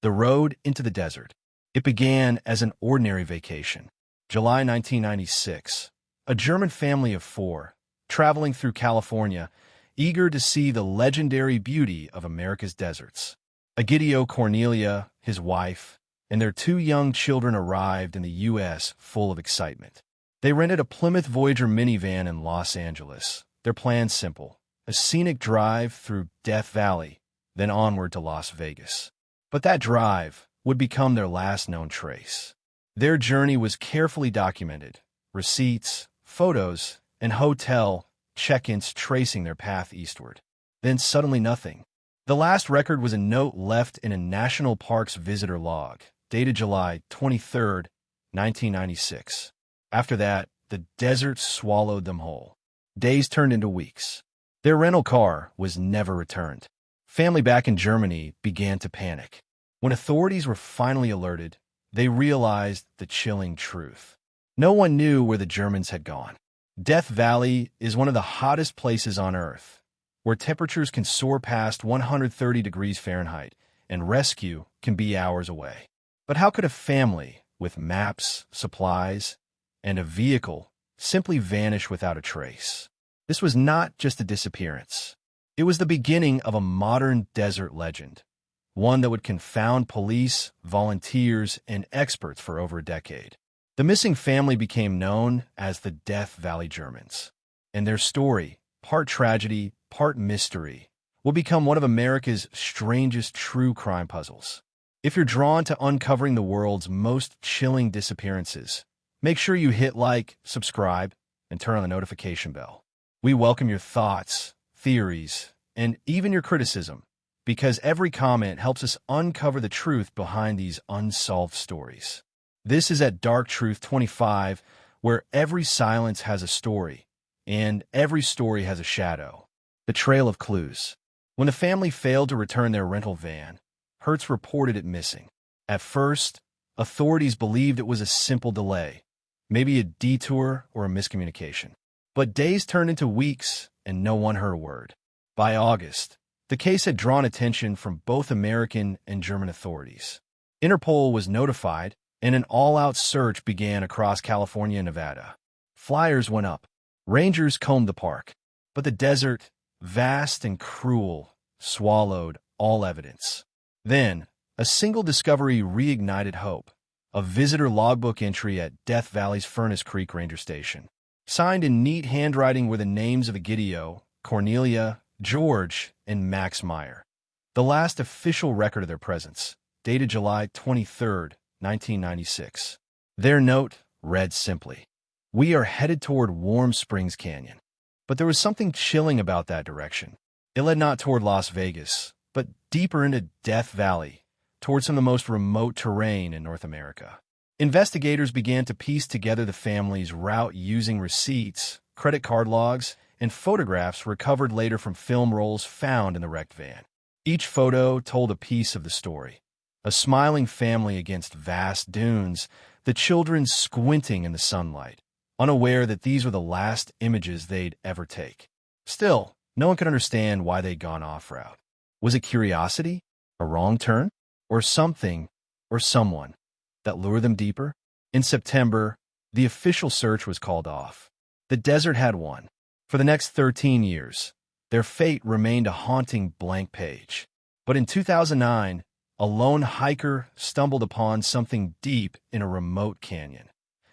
The road into the desert. It began as an ordinary vacation. July 1996. A German family of four, traveling through California, eager to see the legendary beauty of America's deserts. Egidio, Cornelia, his wife, and their two young children arrived in the U.S. full of excitement. They rented a Plymouth Voyager minivan in Los Angeles. Their plan simple: a scenic drive through Death Valley, then onward to Las Vegas. But that drive would become their last known trace. Their journey was carefully documented: receipts, photos, and hotel check-ins tracing their path eastward. Then suddenly nothing. The last record was a note left in a national park's visitor log, dated July 23, 1996. After that, the desert swallowed them whole. Days turned into weeks. Their rental car was never returned. Family back in Germany began to panic. When authorities were finally alerted, they realized the chilling truth. No one knew where the Germans had gone. Death Valley is one of the hottest places on Earth, where temperatures can soar past 130 degrees Fahrenheit, and rescue can be hours away. But how could a family with maps, supplies, and a vehicle simply vanish without a trace? This was not just a disappearance. It was the beginning of a modern desert legend, one that would confound police, volunteers, and experts for over a decade. The missing family became known as the Death Valley Germans, and their story, part tragedy, part mystery, will become one of America's strangest true crime puzzles. If you're drawn to uncovering the world's most chilling disappearances, make sure you hit like, subscribe, and turn on the notification bell. We welcome your thoughts, theories, and even your criticism, because every comment helps us uncover the truth behind these unsolved stories. This is at Dark Truth 25, where every silence has a story, and every story has a shadow. The Trail of Clues. When the family failed to return their rental van, Hertz reported it missing. At first, authorities believed it was a simple delay, maybe a detour or a miscommunication. But days turned into weeks, and no one heard a word. By August, the case had drawn attention from both American and German authorities. Interpol was notified, and an all-out search began across California and Nevada. Flyers went up. Rangers combed the park. But the desert, vast and cruel, swallowed all evidence. Then, a single discovery reignited hope: a visitor logbook entry at Death Valley's Furnace Creek Ranger Station. Signed in neat handwriting were the names of Egidio, Cornelia, George, and Max Meyer. The last official record of their presence, dated July 23, 1996. Their note read simply: "We are headed toward Warm Springs Canyon." But there was something chilling about that direction. It led not toward Las Vegas, but deeper into Death Valley, toward some of the most remote terrain in North America. Investigators began to piece together the family's route using receipts, credit card logs, and photographs recovered later from film rolls found in the wrecked van. Each photo told a piece of the story: a smiling family against vast dunes, the children squinting in the sunlight, unaware that these were the last images they'd ever take. Still, no one could understand why they'd gone off-route. Was it curiosity, a wrong turn, or something, or someone, that lured them deeper? In September, the official search was called off. The desert had won. For the next 13 years, their fate remained a haunting blank page. But in 2009, a lone hiker stumbled upon something deep in a remote canyon,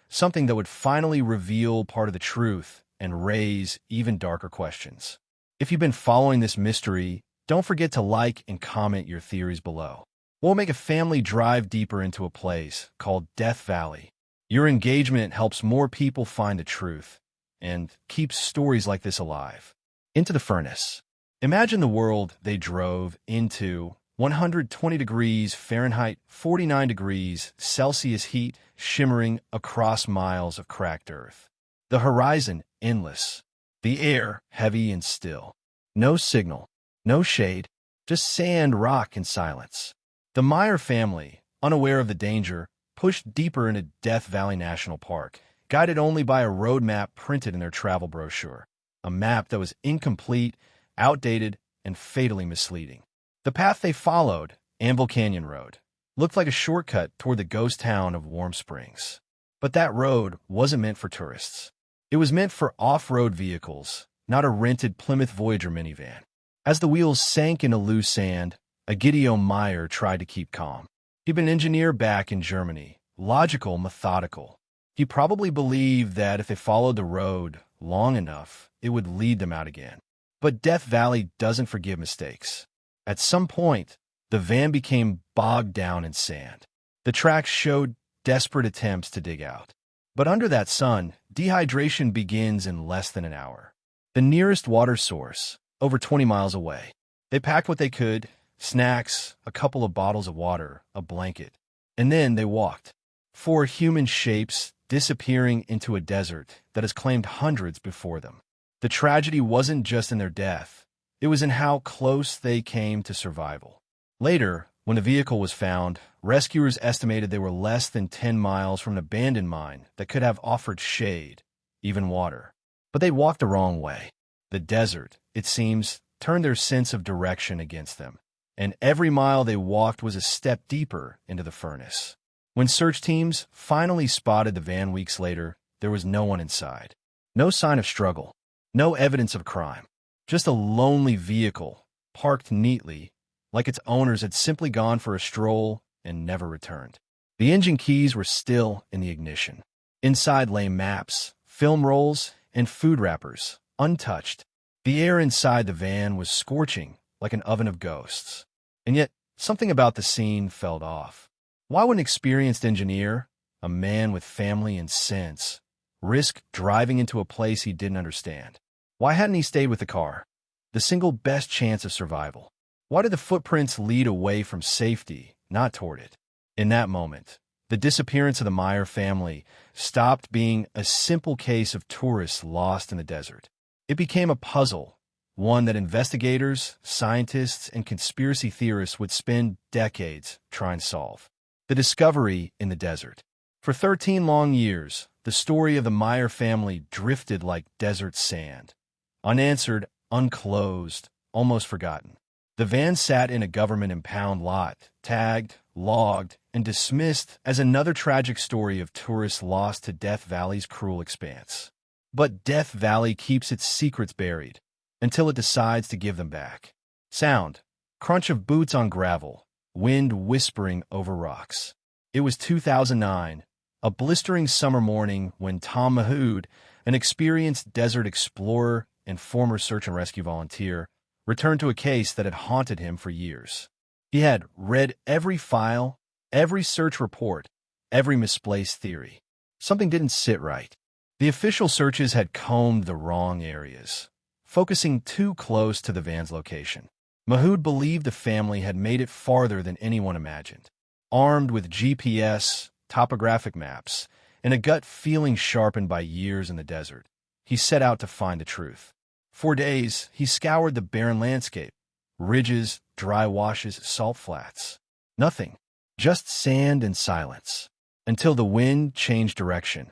something that would finally reveal part of the truth and raise even darker questions. If you've been following this mystery, don't forget to like and comment your theories below. We'll make a family drive deeper into a place called Death Valley. Your engagement helps more people find the truth and keeps stories like this alive. Into the Furnace. Imagine the world they drove into: 120 degrees Fahrenheit, 49 degrees Celsius heat shimmering across miles of cracked earth. The horizon endless. The air heavy and still. No signal, no shade, just sand, rock, and silence. The Meyer family, unaware of the danger, pushed deeper into Death Valley National Park, guided only by a road map printed in their travel brochure, a map that was incomplete, outdated, and fatally misleading. The path they followed, Anvil Canyon Road, looked like a shortcut toward the ghost town of Warm Springs. But that road wasn't meant for tourists. It was meant for off-road vehicles, not a rented Plymouth Voyager minivan. As the wheels sank into loose sand, Egidio Meyer tried to keep calm. He'd been an engineer back in Germany, logical, methodical. He probably believed that if they followed the road long enough, it would lead them out again. But Death Valley doesn't forgive mistakes. At some point, the van became bogged down in sand. The tracks showed desperate attempts to dig out. But under that sun, dehydration begins in less than an hour. The nearest water source, over 20 miles away. They packed what they could, snacks, a couple of bottles of water, a blanket. And then they walked. 4 human shapes disappearing into a desert that has claimed hundreds before them. The tragedy wasn't just in their death. It was in how close they came to survival. Later, when the vehicle was found, rescuers estimated they were less than 10 miles from an abandoned mine that could have offered shade, even water. But they walked the wrong way. The desert, it seems, turned their sense of direction against them, and every mile they walked was a step deeper into the furnace. When search teams finally spotted the van weeks later, there was no one inside. No sign of struggle, no evidence of crime. Just a lonely vehicle, parked neatly, like its owners had simply gone for a stroll and never returned. The engine keys were still in the ignition. Inside lay maps, film rolls, and food wrappers, untouched. The air inside the van was scorching, like an oven of ghosts. And yet, something about the scene felt off. Why would an experienced engineer, a man with family and sense, risk driving into a place he didn't understand? Why hadn't he stayed with the car? The single best chance of survival. Why did the footprints lead away from safety, not toward it? In that moment, the disappearance of the Meyer family stopped being a simple case of tourists lost in the desert. It became a puzzle, one that investigators, scientists, and conspiracy theorists would spend decades trying to solve. The discovery in the desert. For 13 long years, the story of the Meyer family drifted like desert sand. Unanswered, unclosed, almost forgotten. The van sat in a government impound lot, tagged, logged, and dismissed as another tragic story of tourists lost to Death Valley's cruel expanse. But Death Valley keeps its secrets buried until it decides to give them back. Sound, crunch of boots on gravel, wind whispering over rocks. It was 2009, a blistering summer morning when Tom Mahood, an experienced desert explorer and former search and rescue volunteer, returned to a case that had haunted him for years. He had read every file, every search report, every misplaced theory. Something didn't sit right. The official searches had combed the wrong areas, focusing too close to the van's location. Mahood believed the family had made it farther than anyone imagined. Armed with GPS, topographic maps, and a gut feeling sharpened by years in the desert, he set out to find the truth. For days, he scoured the barren landscape, ridges, dry washes, salt flats. Nothing, just sand and silence, until the wind changed direction,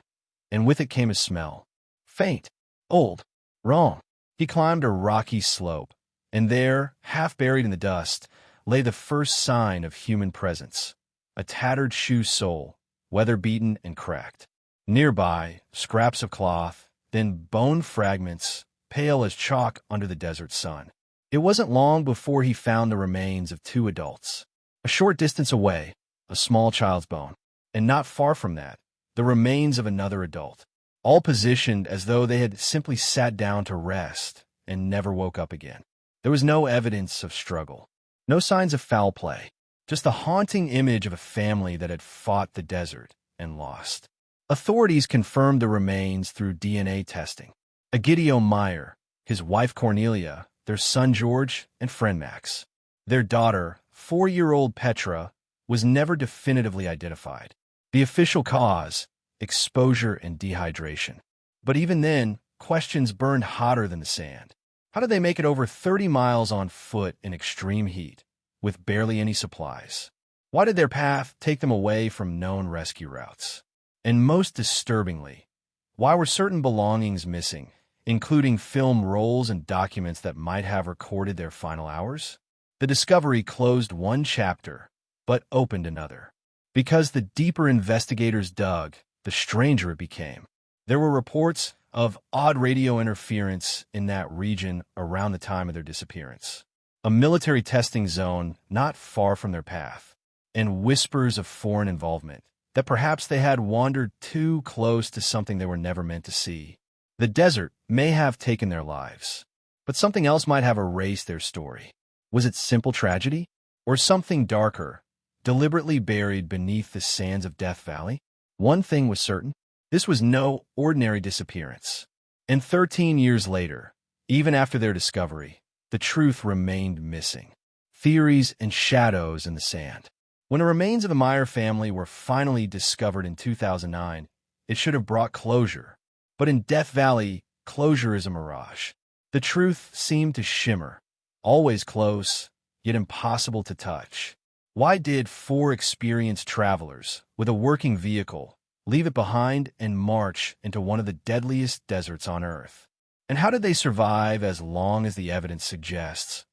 and with it came a smell. Faint, old, wrong. He climbed a rocky slope, and there, half buried in the dust, lay the first sign of human presence, a tattered shoe sole, weather-beaten and cracked. Nearby, scraps of cloth, then bone fragments, pale as chalk under the desert sun. It wasn't long before he found the remains of 2 adults. A short distance away, a small child's bone, and not far from that, the remains of another adult, all positioned as though they had simply sat down to rest and never woke up again. There was no evidence of struggle, no signs of foul play, just the haunting image of a family that had fought the desert and lost. Authorities confirmed the remains through DNA testing. Egidio Meyer, his wife Cornelia, their son George, and friend Max. Their daughter, 4-year-old Petra, was never definitively identified. The official cause, exposure and dehydration. But even then, questions burned hotter than the sand. How did they make it over 30 miles on foot in extreme heat, with barely any supplies? Why did their path take them away from known rescue routes? And most disturbingly, why were certain belongings missing, including film rolls and documents that might have recorded their final hours? The discovery closed one chapter, but opened another. Because the deeper investigators dug, the stranger it became. There were reports of odd radio interference in that region around the time of their disappearance, a military testing zone not far from their path, and whispers of foreign involvement, that perhaps they had wandered too close to something they were never meant to see. The desert may have taken their lives, but something else might have erased their story. Was it simple tragedy? Or something darker, deliberately buried beneath the sands of Death Valley? One thing was certain. This was no ordinary disappearance. And 13 years later, even after their discovery, the truth remained missing. Theories and shadows in the sand. When the remains of the Meyer family were finally discovered in 2009, it should have brought closure. But in Death Valley, closure is a mirage. The truth seemed to shimmer, always close, yet impossible to touch. Why did 4 experienced travelers, with a working vehicle, leave it behind and march into one of the deadliest deserts on Earth? And how did they survive as long as the evidence suggests?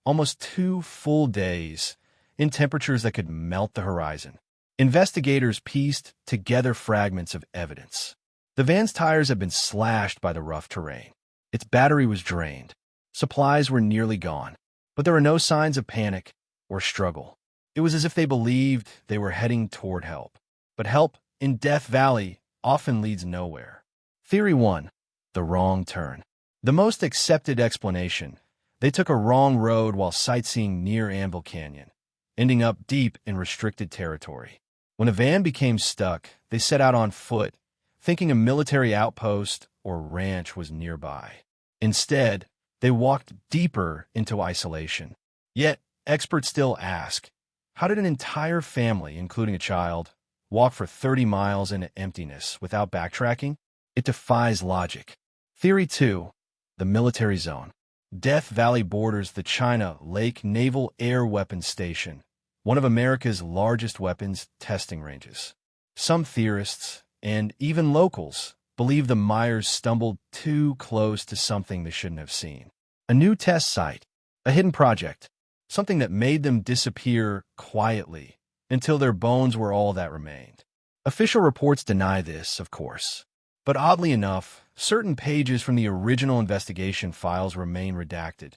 Almost 2 full days, in temperatures that could melt the horizon. Investigators pieced together fragments of evidence. The van's tires had been slashed by the rough terrain. Its battery was drained. Supplies were nearly gone. But there were no signs of panic or struggle. It was as if they believed they were heading toward help. But help in Death Valley often leads nowhere. Theory 1. The wrong turn. The most accepted explanation: they took a wrong road while sightseeing near Anvil Canyon, ending up deep in restricted territory. When a van became stuck, they set out on foot, thinking a military outpost or ranch was nearby. Instead, they walked deeper into isolation. Yet, experts still ask, how did an entire family, including a child, walk for 30 miles into emptiness without backtracking? It defies logic. Theory 2. The military zone. Death Valley borders the China Lake Naval Air Weapons Station, one of America's largest weapons testing ranges. Some theorists, and even locals, believe the Meyers stumbled too close to something they shouldn't have seen. A new test site, a hidden project, something that made them disappear quietly until their bones were all that remained. Official reports deny this, of course. But oddly enough, certain pages from the original investigation files remain redacted,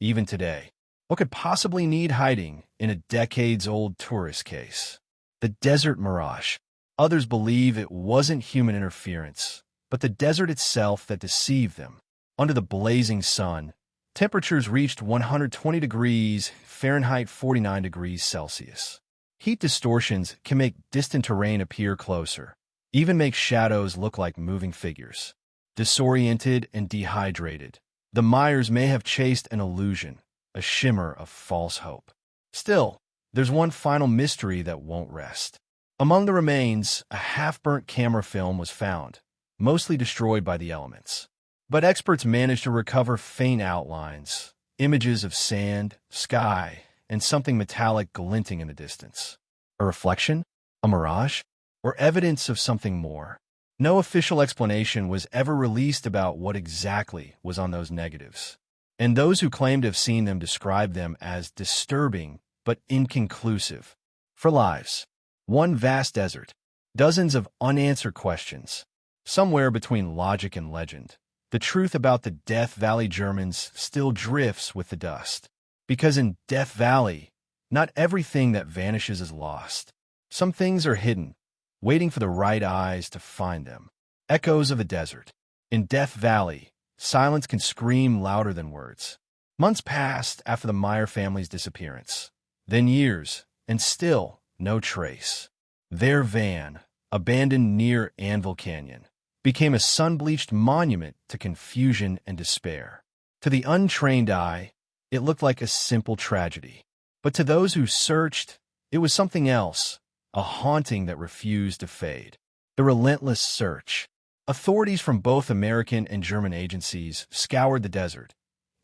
even today. What could possibly need hiding in a decades-old tourist case? The desert mirage. Others believe it wasn't human interference, but the desert itself that deceived them. Under the blazing sun, temperatures reached 120 degrees Fahrenheit, 49 degrees Celsius. Heat distortions can make distant terrain appear closer, even make shadows look like moving figures. Disoriented and dehydrated, the Meyers may have chased an illusion, a shimmer of false hope. Still, there's one final mystery that won't rest. Among the remains, a half-burnt camera film was found, mostly destroyed by the elements. But experts managed to recover faint outlines, images of sand, sky, and something metallic glinting in the distance. A reflection? A mirage? Or evidence of something more? No official explanation was ever released about what exactly was on those negatives. And those who claimed to have seen them described them as disturbing but inconclusive. For lives. One vast desert. Dozens of unanswered questions. Somewhere between logic and legend, the truth about the Death Valley Germans still drifts with the dust. Because in Death Valley, not everything that vanishes is lost. Some things are hidden, waiting for the right eyes to find them. Echoes of the desert. In Death Valley, silence can scream louder than words. Months passed after the Meyer family's disappearance. Then years, and still no trace. Their van, abandoned near Anvil Canyon, became a sun-bleached monument to confusion and despair. To the untrained eye, it looked like a simple tragedy. But to those who searched, it was something else, a haunting that refused to fade. The relentless search. Authorities from both American and German agencies scoured the desert,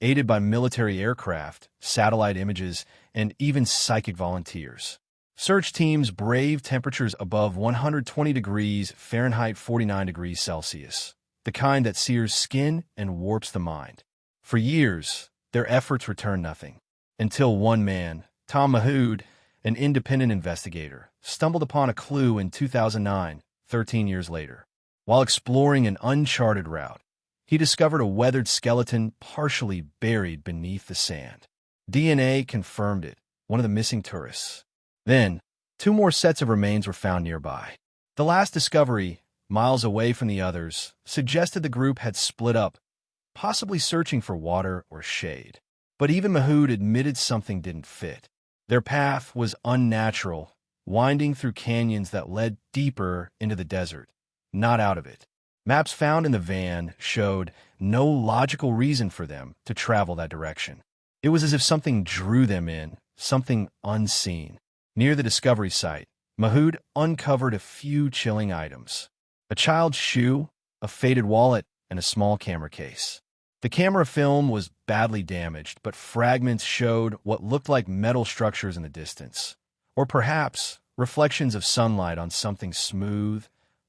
aided by military aircraft, satellite images, and even psychic volunteers. Search teams braved temperatures above 120 degrees Fahrenheit, 49 degrees Celsius, the kind that sears skin and warps the mind. For years, their efforts returned nothing, until one man, Tom Mahood, an independent investigator, stumbled upon a clue in 2009, 13 years later. While exploring an uncharted route, he discovered a weathered skeleton partially buried beneath the sand. DNA confirmed it, one of the missing tourists. Then, two more sets of remains were found nearby. The last discovery, miles away from the others, suggested the group had split up, possibly searching for water or shade. But even Mahood admitted something didn't fit. Their path was unnatural, winding through canyons that led deeper into the desert, not out of it. Maps found in the van showed no logical reason for them to travel that direction. It was as if something drew them in, something unseen. Near the discovery site, Mahood uncovered a few chilling items: a child's shoe, a faded wallet, and a small camera case. The camera film was badly damaged, but fragments showed what looked like metal structures in the distance, or perhaps reflections of sunlight on something smooth,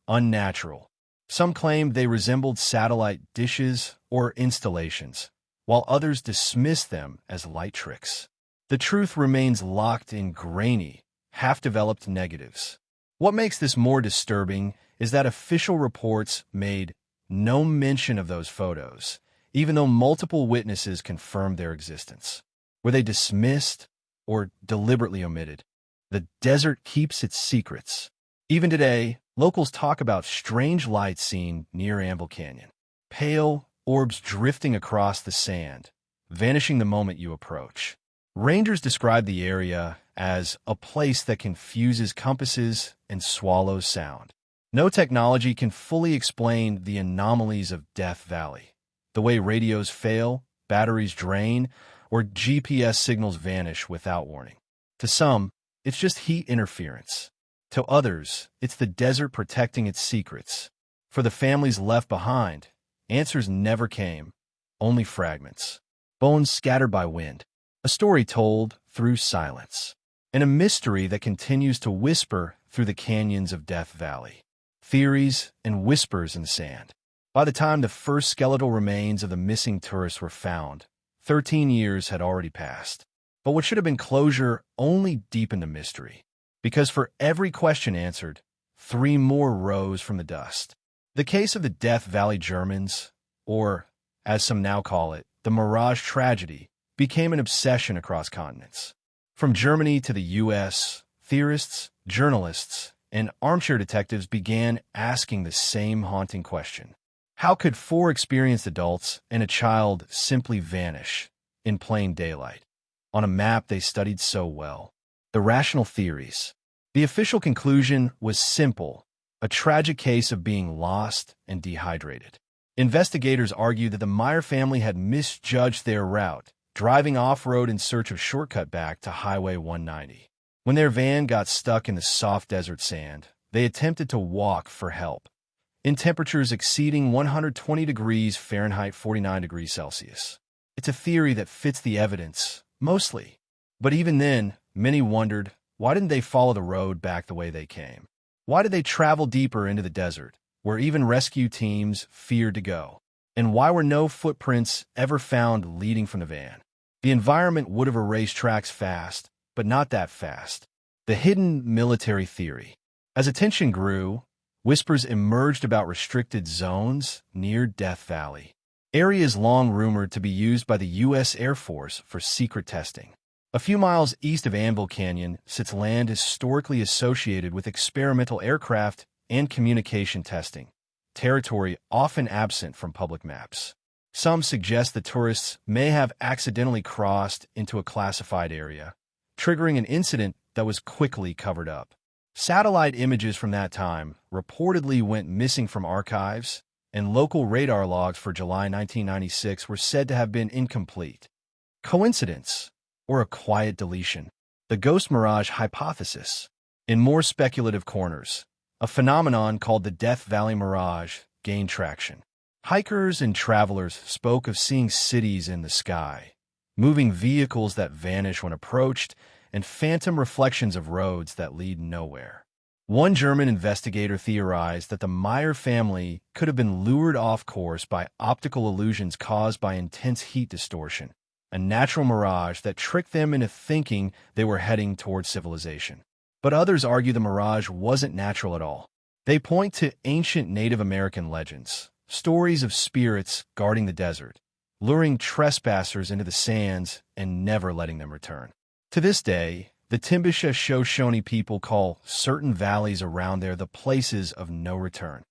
unnatural. Some claimed they resembled satellite dishes or installations, while others dismissed them as light tricks. The truth remains locked in grainy, half-developed negatives. What makes this more disturbing is that official reports made no mention of those photos, even though multiple witnesses confirmed their existence. Were they dismissed or deliberately omitted? The desert keeps its secrets. Even today, locals talk about strange lights seen near Anvil Canyon. Pale orbs drifting across the sand, vanishing the moment you approach. Rangers describe the area as a place that confuses compasses and swallows sound. No technology can fully explain the anomalies of Death Valley. The way radios fail, batteries drain, or GPS signals vanish without warning. To some, it's just heat interference. To others, it's the desert protecting its secrets. For the families left behind, answers never came, only fragments. Bones scattered by wind. A story told through silence. And a mystery that continues to whisper through the canyons of Death Valley. Theories and whispers in the sand. By the time the first skeletal remains of the missing tourists were found, 13 years had already passed. But what should have been closure only deepened the mystery. Because for every question answered, 3 more rose from the dust. The case of the Death Valley Germans, or, as some now call it, the Mirage tragedy, became an obsession across continents. From Germany to the U.S., theorists, journalists, and armchair detectives began asking the same haunting question. How could 4 experienced adults and a child simply vanish in plain daylight on a map they studied so well? The rational theories. The official conclusion was simple: a tragic case of being lost and dehydrated. Investigators argued that the Meyer family had misjudged their route, driving off-road in search of shortcut back to Highway 190. When their van got stuck in the soft desert sand, they attempted to walk for help. In temperatures exceeding 120 degrees Fahrenheit, 49 degrees Celsius. It's a theory that fits the evidence, mostly. But even then, many wondered, why didn't they follow the road back the way they came? Why did they travel deeper into the desert, where even rescue teams feared to go? And why were no footprints ever found leading from the van? The environment would have erased tracks fast, but not that fast. The hidden military theory. As attention grew, whispers emerged about restricted zones near Death Valley. Areas long rumored to be used by the U.S. Air Force for secret testing. A few miles east of Anvil Canyon sits land historically associated with experimental aircraft and communication testing, territory often absent from public maps. Some suggest the tourists may have accidentally crossed into a classified area, triggering an incident that was quickly covered up. Satellite images from that time reportedly went missing from archives, and local radar logs for July 1996 were said to have been incomplete. Coincidence? Or a quiet deletion? The ghost mirage hypothesis. In more speculative corners, a phenomenon called the Death Valley Mirage gained traction. Hikers and travelers spoke of seeing cities in the sky, moving vehicles that vanish when approached, and phantom reflections of roads that lead nowhere. One German investigator theorized that the Meyer family could have been lured off course by optical illusions caused by intense heat distortion, a natural mirage that tricked them into thinking they were heading toward civilization. But others argue the mirage wasn't natural at all. They point to ancient Native American legends, stories of spirits guarding the desert, luring trespassers into the sands and never letting them return. To this day, the Timbisha Shoshone people call certain valleys around there the places of no return.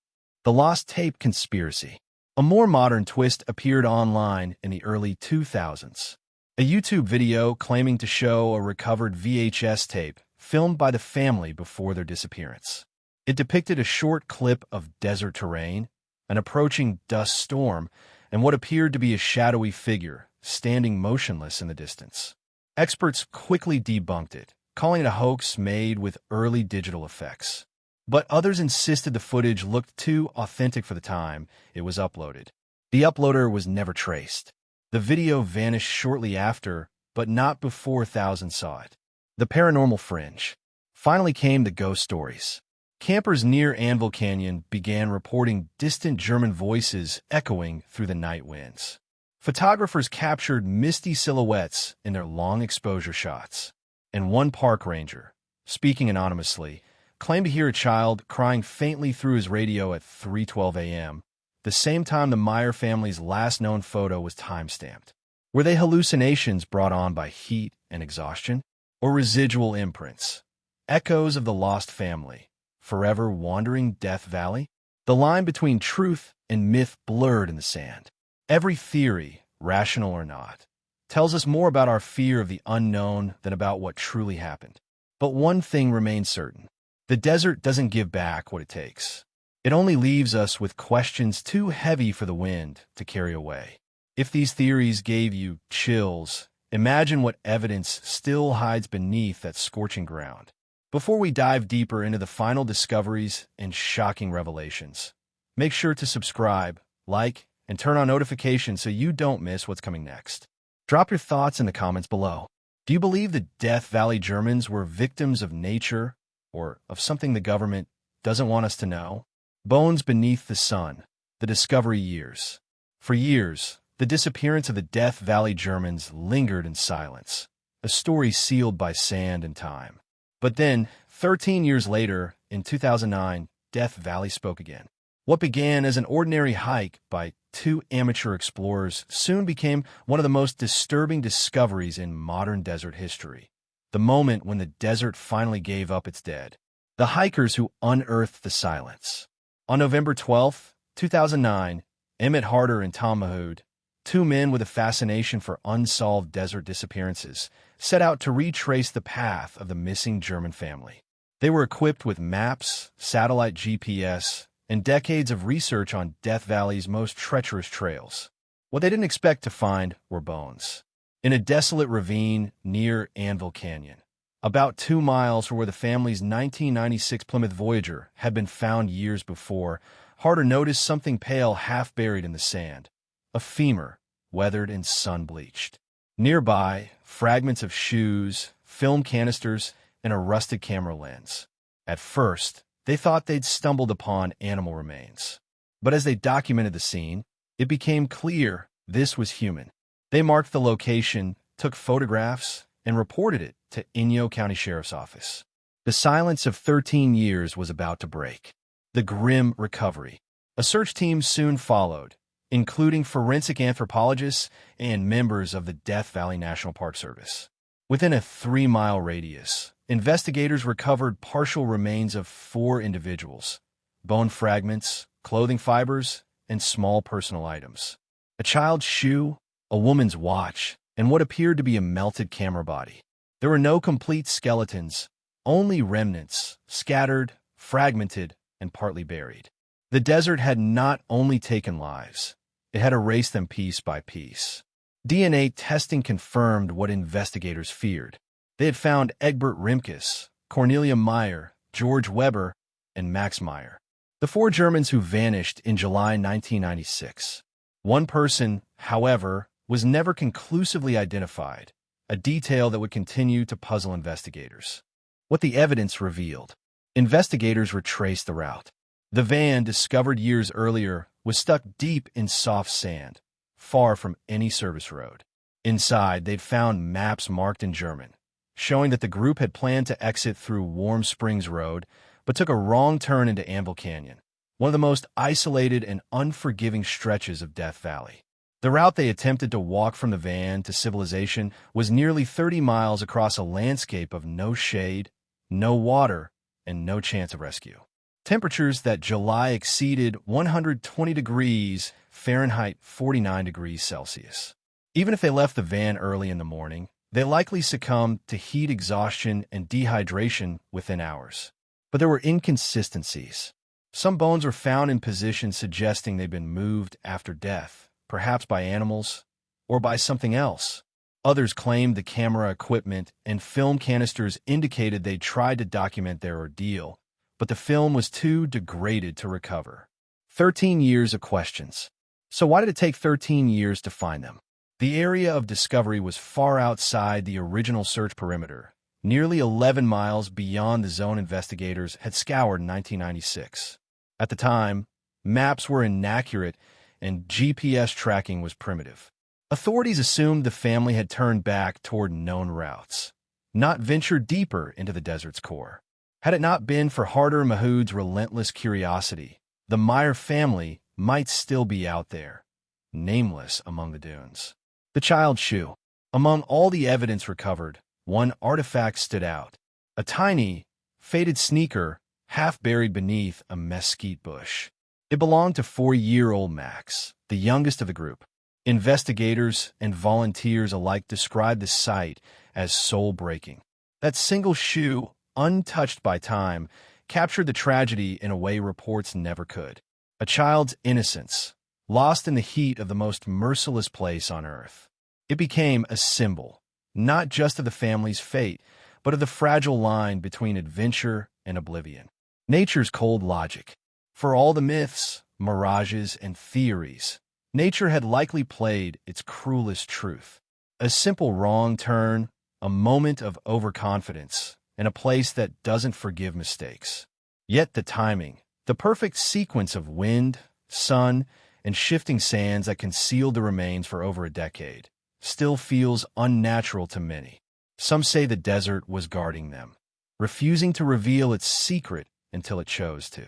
The Lost Tape Conspiracy. A more modern twist appeared online in the early 2000s. A YouTube video claiming to show a recovered VHS tape filmed by the family before their disappearance. It depicted a short clip of desert terrain, an approaching dust storm, and what appeared to be a shadowy figure standing motionless in the distance. Experts quickly debunked it, calling it a hoax made with early digital effects. But others insisted the footage looked too authentic for the time it was uploaded. The uploader was never traced. The video vanished shortly after, but not before thousands saw it. The paranormal fringe. Finally came the ghost stories. Campers near Anvil Canyon began reporting distant German voices echoing through the night winds. Photographers captured misty silhouettes in their long exposure shots. And one park ranger, speaking anonymously, claimed to hear a child crying faintly through his radio at 3:12 a.m., the same time the Meyer family's last known photo was time-stamped. Were they hallucinations brought on by heat and exhaustion? Or residual imprints? Echoes of the lost family, forever wandering Death Valley? The line between truth and myth blurred in the sand. Every theory, rational or not, tells us more about our fear of the unknown than about what truly happened. But one thing remains certain. The desert doesn't give back what it takes. It only leaves us with questions too heavy for the wind to carry away. If these theories gave you chills, imagine what evidence still hides beneath that scorching ground. Before we dive deeper into the final discoveries and shocking revelations, make sure to subscribe, like, and turn on notifications so you don't miss what's coming next. Drop your thoughts in the comments below. Do you believe the Death Valley Germans were victims of nature or of something the government doesn't want us to know? Bones beneath the sun, the discovery years. For years, the disappearance of the Death Valley Germans lingered in silence, a story sealed by sand and time. But then, 13 years later, in 2009, Death Valley spoke again. What began as an ordinary hike by two amateur explorers soon became one of the most disturbing discoveries in modern desert history. The moment when the desert finally gave up its dead. The hikers who unearthed the silence. On November 12, 2009, Emmett Harder and Tom Mahood, two men with a fascination for unsolved desert disappearances, set out to retrace the path of the missing German family. They were equipped with maps, satellite GPS, and decades of research on Death Valley's most treacherous trails. What they didn't expect to find were bones. In a desolate ravine near Anvil Canyon, about 2 miles from where the family's 1996 Plymouth Voyager had been found years before, Harder noticed something pale half buried in the sand. A femur, weathered and sun-bleached. Nearby, fragments of shoes, film canisters, and a rusted camera lens. At first, they thought they'd stumbled upon animal remains. But as they documented the scene, it became clear this was human. They marked the location, took photographs, and reported it to Inyo County Sheriff's Office. The silence of 13 years was about to break. The grim recovery. A search team soon followed, including forensic anthropologists and members of the Death Valley National Park Service. Within a 3-mile radius, investigators recovered partial remains of 4 individuals, bone fragments, clothing fibers, and small personal items. A child's shoe, a woman's watch, and what appeared to be a melted camera body. There were no complete skeletons, only remnants, scattered, fragmented, and partly buried. The desert had not only taken lives, it had erased them piece by piece. DNA testing confirmed what investigators feared. They had found Egbert Rimkus, Cornelia Meyer, George Weber, and Max Meyer, the 4 Germans who vanished in July 1996. One person, however, was never conclusively identified, a detail that would continue to puzzle investigators. What the evidence revealed. Investigators retraced the route. The van, discovered years earlier, was stuck deep in soft sand, far from any service road. Inside, they'd found maps marked in German, showing that the group had planned to exit through Warm Springs Road, but took a wrong turn into Anvil Canyon, one of the most isolated and unforgiving stretches of Death Valley. The route they attempted to walk from the van to civilization was nearly 30 miles across a landscape of no shade, no water, and no chance of rescue. Temperatures that July exceeded 120 degrees Fahrenheit, 49 degrees Celsius. Even if they left the van early in the morning, they likely succumbed to heat exhaustion and dehydration within hours. But there were inconsistencies. Some bones were found in positions suggesting they'd been moved after death, perhaps by animals or by something else. Others claimed the camera equipment and film canisters indicated they tried to document their ordeal, but the film was too degraded to recover. 13 years of questions. So why did it take 13 years to find them? The area of discovery was far outside the original search perimeter, nearly 11 miles beyond the zone investigators had scoured in 1996. At the time, maps were inaccurate and GPS tracking was primitive. Authorities assumed the family had turned back toward known routes, not ventured deeper into the desert's core. Had it not been for Harder Mahood's relentless curiosity, the Meyer family might still be out there, nameless among the dunes. The child's shoe. Among all the evidence recovered, one artifact stood out. A tiny, faded sneaker, half buried beneath a mesquite bush. It belonged to 4-year-old Max, the youngest of the group. Investigators and volunteers alike described the sight as soul-breaking. That single shoe, untouched by time, captured the tragedy in a way reports never could. A child's innocence, lost in the heat of the most merciless place on earth. It became a symbol, not just of the family's fate, but of the fragile line between adventure and oblivion. Nature's cold logic. For all the myths, mirages, and theories, nature had likely played its cruelest truth. A simple wrong turn, a moment of overconfidence, in a place that doesn't forgive mistakes. Yet the timing, the perfect sequence of wind, sun, and shifting sands that concealed the remains for over a decade, still feels unnatural to many. Some say the desert was guarding them, refusing to reveal its secret until it chose to.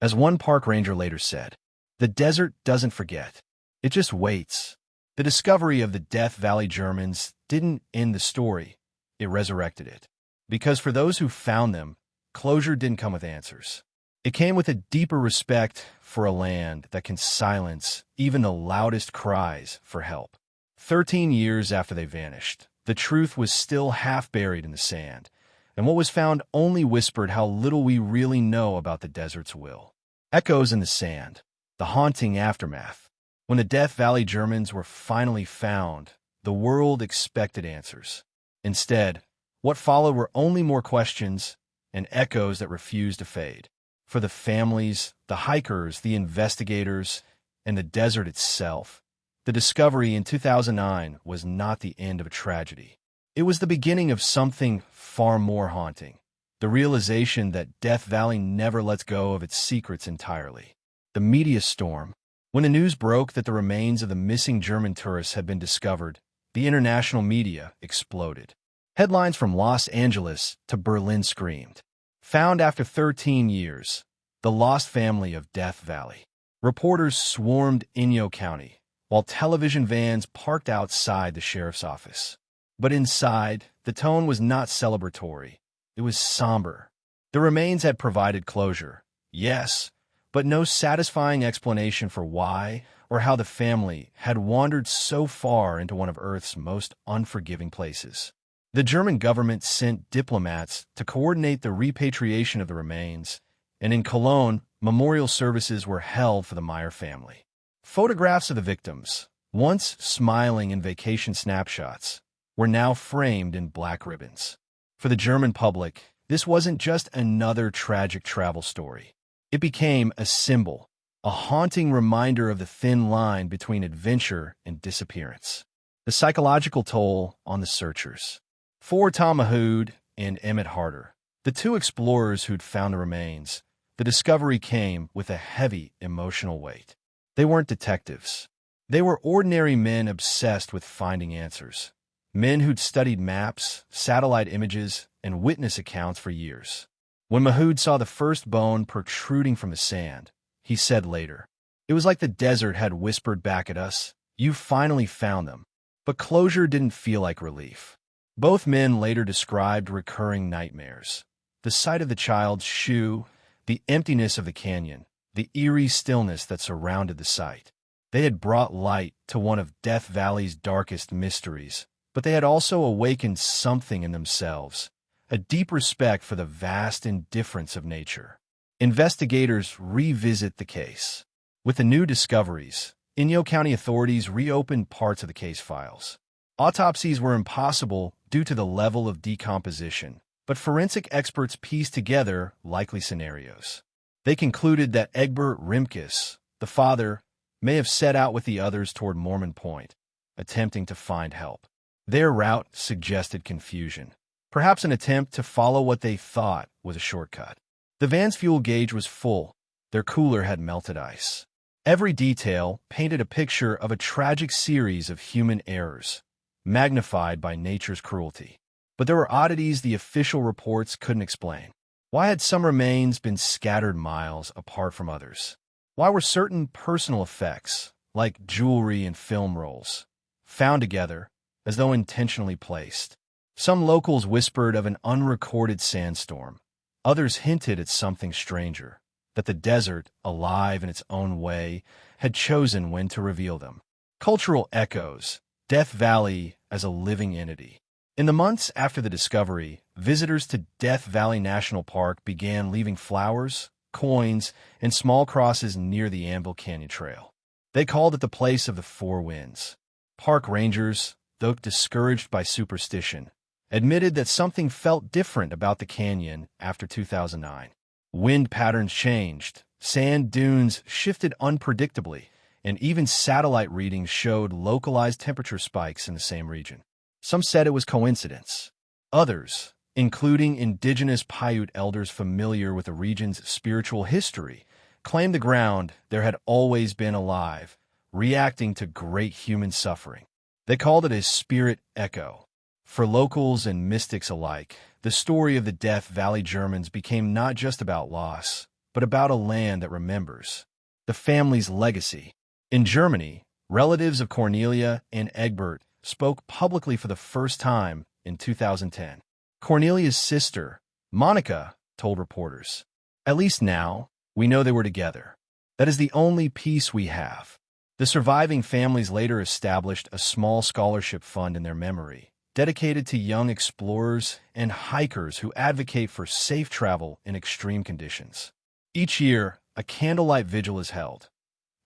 As one park ranger later said, the desert doesn't forget. It just waits. The discovery of the Death Valley Germans didn't end the story. It resurrected it. Because for those who found them, closure didn't come with answers. It came with a deeper respect for a land that can silence even the loudest cries for help. 13 years after they vanished, the truth was still half buried in the sand, and what was found only whispered how little we really know about the desert's will. Echoes in the sand, the haunting aftermath. When the Death Valley Germans were finally found, the world expected answers. Instead, what followed were only more questions and echoes that refused to fade. For the families, the hikers, the investigators, and the desert itself, the discovery in 2009 was not the end of a tragedy. It was the beginning of something far more haunting, the realization that Death Valley never lets go of its secrets entirely. The media storm. When the news broke that the remains of the missing German tourists had been discovered, the international media exploded. Headlines from Los Angeles to Berlin screamed, "Found after 13 years, the lost family of Death Valley." Reporters swarmed Inyo County, while television vans parked outside the sheriff's office. But inside, the tone was not celebratory. It was somber. The remains had provided closure, yes, but no satisfying explanation for why or how the family had wandered so far into one of Earth's most unforgiving places. The German government sent diplomats to coordinate the repatriation of the remains, and in Cologne, memorial services were held for the Meyer family. Photographs of the victims, once smiling in vacation snapshots, were now framed in black ribbons. For the German public, this wasn't just another tragic travel story. It became a symbol, a haunting reminder of the thin line between adventure and disappearance. The psychological toll on the searchers. For Tom Mahood and Emmett Harder, the two explorers who'd found the remains, the discovery came with a heavy emotional weight. They weren't detectives. They were ordinary men obsessed with finding answers. Men who'd studied maps, satellite images, and witness accounts for years. When Mahood saw the first bone protruding from the sand, he said later, "It was like the desert had whispered back at us, 'You've finally found them.'" But closure didn't feel like relief. Both men later described recurring nightmares. The sight of the child's shoe, the emptiness of the canyon, the eerie stillness that surrounded the site. They had brought light to one of Death Valley's darkest mysteries, but they had also awakened something in themselves, a deep respect for the vast indifference of nature. Investigators revisit the case. With the new discoveries, Inyo County authorities reopened parts of the case files. Autopsies were impossible due to the level of decomposition, but forensic experts pieced together likely scenarios. They concluded that Egbert Rimkus, the father, may have set out with the others toward Mormon Point, attempting to find help. Their route suggested confusion, perhaps an attempt to follow what they thought was a shortcut. The van's fuel gauge was full. Their cooler had melted ice. Every detail painted a picture of a tragic series of human errors, magnified by nature's cruelty. But there were oddities the official reports couldn't explain. Why had some remains been scattered miles apart from others? Why were certain personal effects, like jewelry and film rolls, found together as though intentionally placed? Some locals whispered of an unrecorded sandstorm. Others hinted at something stranger, that the desert, alive in its own way, had chosen when to reveal them. Cultural echoes, Death Valley as a living entity. In the months after the discovery, visitors to Death Valley National Park began leaving flowers, coins, and small crosses near the Anvil Canyon Trail. They called it the place of the four winds. Park rangers, though discouraged by superstition, admitted that something felt different about the canyon after 2009. Wind patterns changed, sand dunes shifted unpredictably, and even satellite readings showed localized temperature spikes in the same region. Some said it was coincidence. Others, including indigenous Paiute elders familiar with the region's spiritual history, claimed the ground there had always been alive, reacting to great human suffering. They called it a spirit echo. For locals and mystics alike, the story of the Death Valley Germans became not just about loss, but about a land that remembers. The family's legacy. In Germany, relatives of Cornelia and Egbert spoke publicly for the first time in 2010. Cornelia's sister, Monica, told reporters, "At least now, we know they were together. That is the only piece we have." The surviving families later established a small scholarship fund in their memory, dedicated to young explorers and hikers who advocate for safe travel in extreme conditions. Each year, a candlelight vigil is held,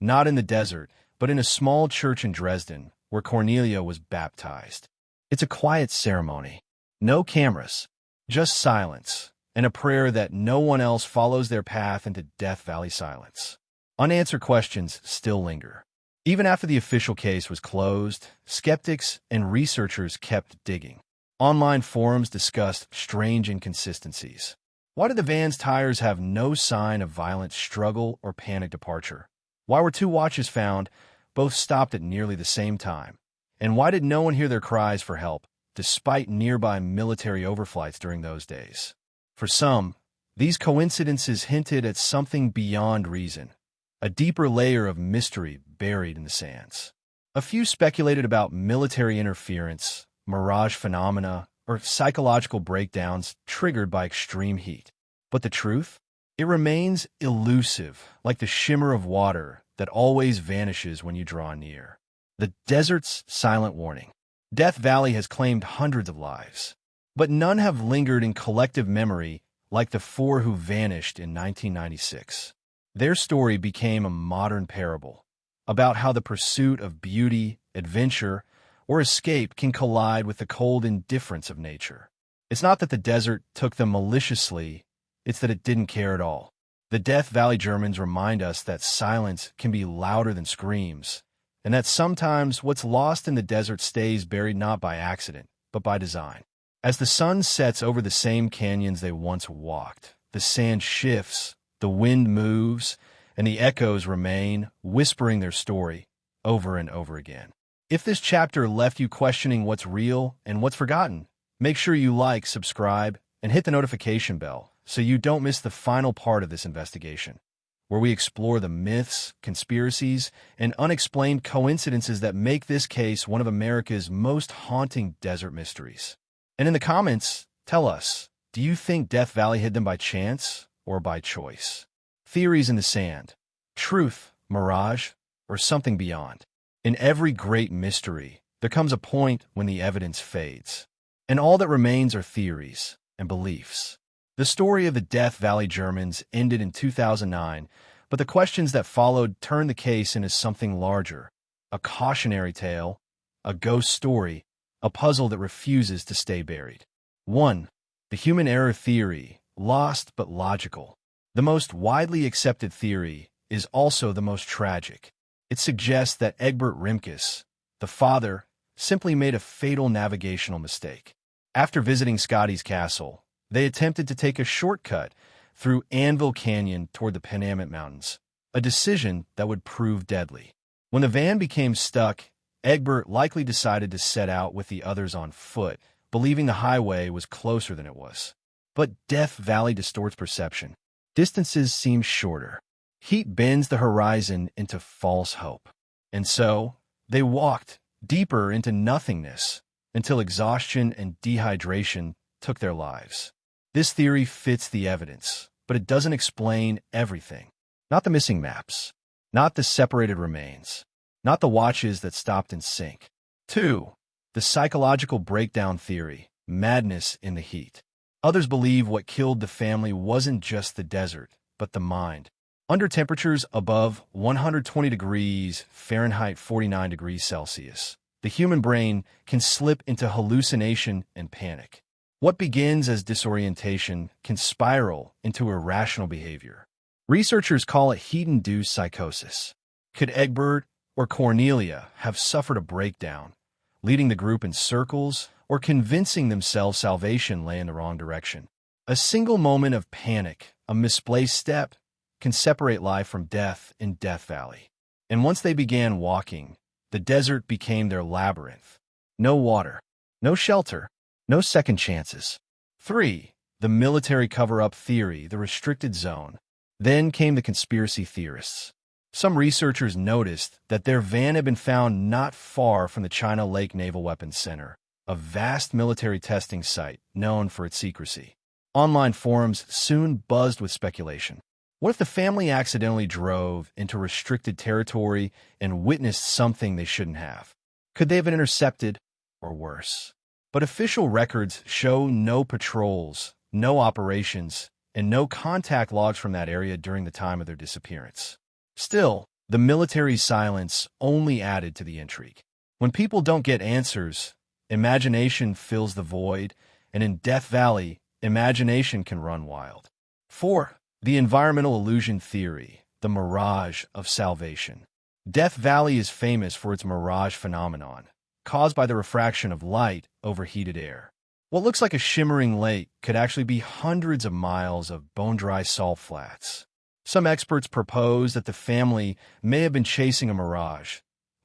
not in the desert, but in a small church in Dresden, where Cornelia was baptized. It's a quiet ceremony. No cameras, just silence, and a prayer that no one else follows their path into Death Valley silence. Unanswered questions still linger. Even after the official case was closed, skeptics and researchers kept digging. Online forums discussed strange inconsistencies. Why did the van's tires have no sign of violent struggle or panic departure? Why were two watches found, both stopped at nearly the same time? And why did no one hear their cries for help, despite nearby military overflights during those days? For some, these coincidences hinted at something beyond reason, a deeper layer of mystery buried in the sands. A few speculated about military interference, mirage phenomena, or psychological breakdowns triggered by extreme heat. But the truth? It remains elusive, like the shimmer of water that always vanishes when you draw near. The desert's silent warning. Death Valley has claimed hundreds of lives, but none have lingered in collective memory like the four who vanished in 1996. Their story became a modern parable about how the pursuit of beauty, adventure, or escape can collide with the cold indifference of nature. It's not that the desert took them maliciously, it's that it didn't care at all. The Death Valley Germans remind us that silence can be louder than screams, and that sometimes what's lost in the desert stays buried not by accident, but by design. As the sun sets over the same canyons they once walked, the sand shifts, the wind moves, and the echoes remain, whispering their story, over and over again. If this chapter left you questioning what's real and what's forgotten, make sure you like, subscribe, and hit the notification bell so you don't miss the final part of this investigation, where we explore the myths, conspiracies, and unexplained coincidences that make this case one of America's most haunting desert mysteries. And in the comments, tell us, do you think Death Valley hid them by chance or by choice? Theories in the sand, truth, mirage, or something beyond? In every great mystery, there comes a point when the evidence fades, and all that remains are theories and beliefs. The story of the Death Valley Germans ended in 2009, but the questions that followed turned the case into something larger, a cautionary tale, a ghost story, a puzzle that refuses to stay buried. 1. The human error theory, lost but logical. The most widely accepted theory is also the most tragic. It suggests that Egbert Rimkus, the father, simply made a fatal navigational mistake. After visiting Scotty's castle, they attempted to take a shortcut through Anvil Canyon toward the Panamint Mountains, a decision that would prove deadly. When the van became stuck, Egbert likely decided to set out with the others on foot, believing the highway was closer than it was. But Death Valley distorts perception. Distances seem shorter. Heat bends the horizon into false hope. And so, they walked deeper into nothingness until exhaustion and dehydration took their lives. This theory fits the evidence, but it doesn't explain everything. Not the missing maps, not the separated remains, not the watches that stopped in sync. 2. The psychological breakdown theory, madness in the heat. Others believe what killed the family wasn't just the desert, but the mind. Under temperatures above 120 degrees Fahrenheit 49 degrees Celsius, the human brain can slip into hallucination and panic. What begins as disorientation can spiral into irrational behavior. Researchers call it heat-induced psychosis. Could Egbert or Cornelia have suffered a breakdown, leading the group in circles or convincing themselves salvation lay in the wrong direction? A single moment of panic, a misplaced step, can separate life from death in Death Valley. And once they began walking, the desert became their labyrinth. No water, no shelter, no second chances. 3. The military cover-up theory, the restricted zone. Then came the conspiracy theorists. Some researchers noticed that their van had been found not far from the China Lake Naval Weapons Center, a vast military testing site known for its secrecy. Online forums soon buzzed with speculation. What if the family accidentally drove into restricted territory and witnessed something they shouldn't have? Could they have been intercepted, or worse? But official records show no patrols, no operations, and no contact logs from that area during the time of their disappearance. Still, the military's silence only added to the intrigue. When people don't get answers, imagination fills the void, and in Death Valley, imagination can run wild. 4. The environmental illusion theory, the mirage of salvation. Death Valley is famous for its mirage phenomenon, caused by the refraction of light over heated air. What looks like a shimmering lake could actually be hundreds of miles of bone-dry salt flats. Some experts propose that the family may have been chasing a mirage,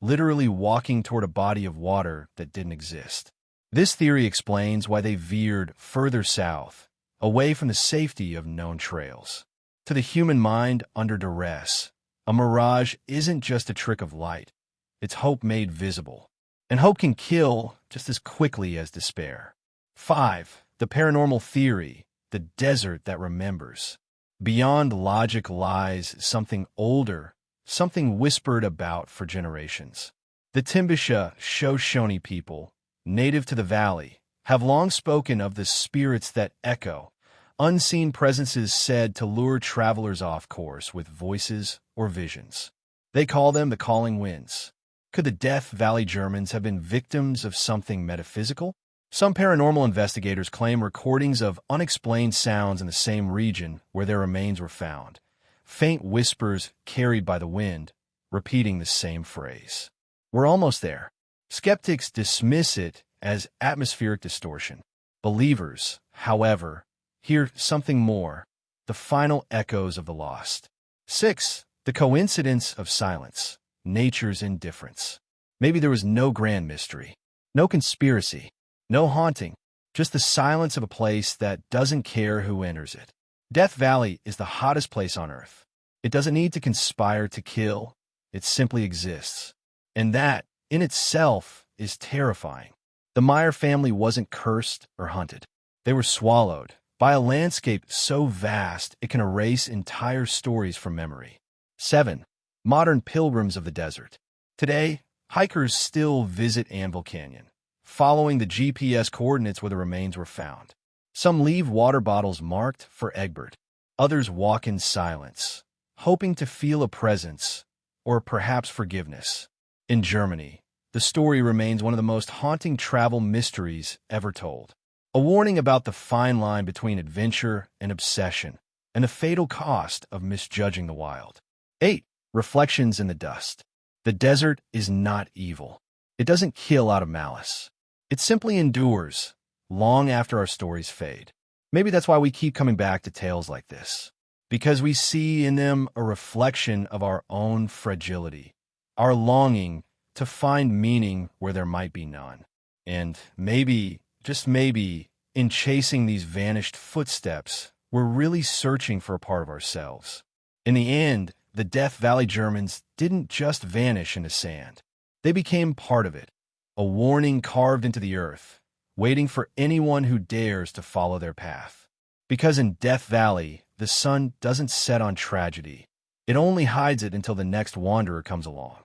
literally walking toward a body of water that didn't exist. This theory explains why they veered further south, away from the safety of known trails. To the human mind under duress, a mirage isn't just a trick of light. It's hope made visible. And hope can kill just as quickly as despair. 5. The paranormal theory, the desert that remembers. Beyond logic lies something older, something whispered about for generations. The Timbisha Shoshone people, native to the valley, have long spoken of the spirits that echo, unseen presences said to lure travelers off course with voices or visions. They call them the calling winds. Could the Death Valley Germans have been victims of something metaphysical? Some paranormal investigators claim recordings of unexplained sounds in the same region where their remains were found, faint whispers carried by the wind, repeating the same phrase. We're almost there. Skeptics dismiss it as atmospheric distortion. Believers, however, hear something more, the final echoes of the lost. 6. The coincidence of silence, nature's indifference. Maybe there was no grand mystery, no conspiracy, no haunting, just the silence of a place that doesn't care who enters it. Death Valley is the hottest place on Earth. It doesn't need to conspire to kill. It simply exists. And that, in itself, is terrifying. The Meyer family wasn't cursed or hunted. They were swallowed by a landscape so vast it can erase entire stories from memory. 7. Modern pilgrims of the desert. Today, hikers still visit Anvil Canyon, following the GPS coordinates where the remains were found. Some leave water bottles marked for Egbert. Others walk in silence, hoping to feel a presence, or perhaps forgiveness. In Germany, the story remains one of the most haunting travel mysteries ever told. A warning about the fine line between adventure and obsession, and the fatal cost of misjudging the wild. 8. Reflections in the dust. The desert is not evil. It doesn't kill out of malice. It simply endures, long after our stories fade. Maybe that's why we keep coming back to tales like this. Because we see in them a reflection of our own fragility, our longing to find meaning where there might be none. And maybe, just maybe, in chasing these vanished footsteps, we're really searching for a part of ourselves. In the end, the Death Valley Germans didn't just vanish into sand. They became part of it, a warning carved into the earth, waiting for anyone who dares to follow their path. Because in Death Valley, the sun doesn't set on tragedy. It only hides it until the next wanderer comes along.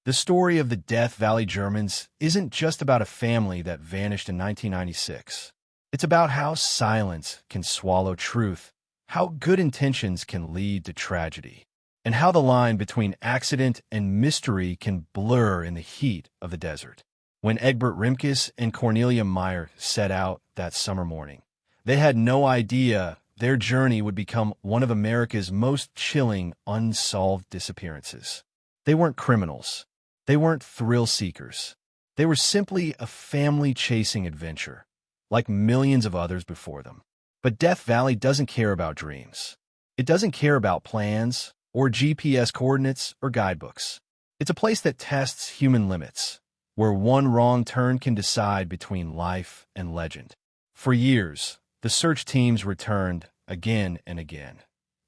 The story of the Death Valley Germans isn't just about a family that vanished in 1996. It's about how silence can swallow truth, how good intentions can lead to tragedy, and how the line between accident and mystery can blur in the heat of the desert. When Egbert Rimkus and Cornelia Meyer set out that summer morning, they had no idea their journey would become one of America's most chilling unsolved disappearances. They weren't criminals. They weren't thrill seekers. They were simply a family chasing adventure, like millions of others before them. But Death Valley doesn't care about dreams. It doesn't care about plans or GPS coordinates or guidebooks. It's a place that tests human limits, where one wrong turn can decide between life and legend. For years, the search teams returned again and again,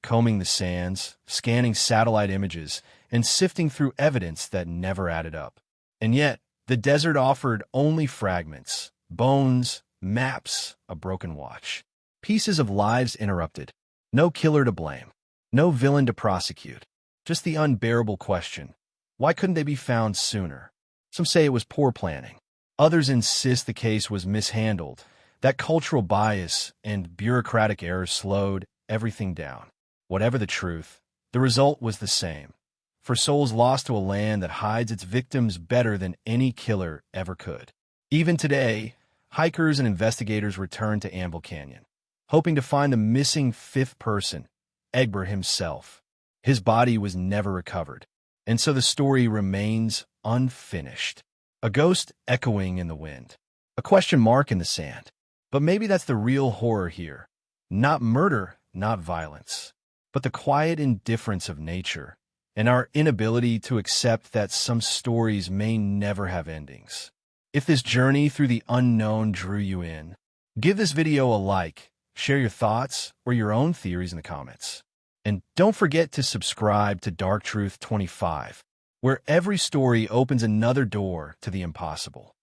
combing the sands, scanning satellite images, and sifting through evidence that never added up. And yet, the desert offered only fragments, bones, maps, a broken watch, pieces of lives interrupted, no killer to blame, no villain to prosecute, just the unbearable question, why couldn't they be found sooner? Some say it was poor planning. Others insist the case was mishandled, that cultural bias and bureaucratic error slowed everything down. Whatever the truth, the result was the same. For souls lost to a land that hides its victims better than any killer ever could. Even today, hikers and investigators return to Anvil Canyon, hoping to find the missing fifth person, Egbert himself. His body was never recovered, and so the story remains unfinished. A ghost echoing in the wind, a question mark in the sand. But maybe that's the real horror here. Not murder, not violence, but the quiet indifference of nature and our inability to accept that some stories may never have endings. If this journey through the unknown drew you in, give this video a like, share your thoughts or your own theories in the comments. And don't forget to subscribe to Dark Truth 25, where every story opens another door to the impossible.